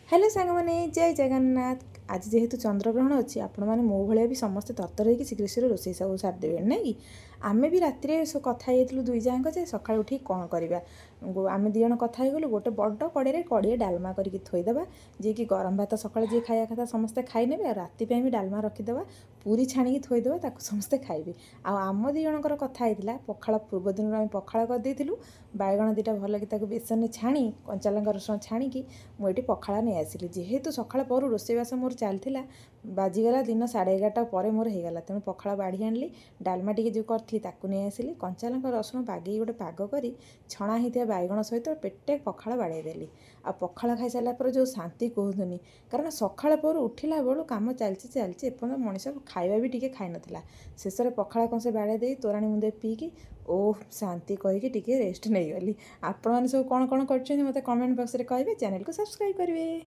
Hello सांग मैंने जय जगन्नाथ। आज जेहेतु चंद्रग्रहण अच्छी आपण मैंने मो भाया भी समस्ते तरतर होकर शीघ्र शीघ्र रोसे सब सारिदेवे ना कि आम भी राति कथा दुई जाक जे सका उठी कौन करवा आम दिज कथा गलु गोटे बड़ कड़े कड़े डालमा करके थोईदे जी कि गरम भात सका जी खाया कथा समस्ते खाईने और राति भी डालमा रखीदे पूरी छाणी थोईदे ताक समस्ते खाइबे। आम दिजणकर कथा होता पखाड़ पूर्व दिन आम पखाड़ करदेलु बैगण दुटा भल कि बेसन छाणी कंचा लंका रसुण छाणी मुझे पखाड़ नहीं आसिली जेहेतु सका पर रोसईवास मोर चलता बाजीगला दिन 11:30 पर मोर होगला तेणु पखाड़ बाढ़ी आनी डालमा टी जो करी नहीं आसिली कंचा लंका रसुण बागे गोटे पाग कर छणा होता बैगण सहित पेटे पखाड़ बाड़ेदेली आ पखाड़ खाई सारा पर जो शांति कहतुनि कारण सका पर उठला बेलू कम चलती एपर्तन मनीष खाଇବା भी टी खाई ना शेष में पखाड़ कंसे बाड़े दे तोराणी मुंदे पीकी ओह शांति कहीकि टी रेस्ट नहीं गली। आपण मैंने सब कौन कौन कर मत कमेंट बॉक्स में कहे चैनल को सब्सक्राइब करेंगे।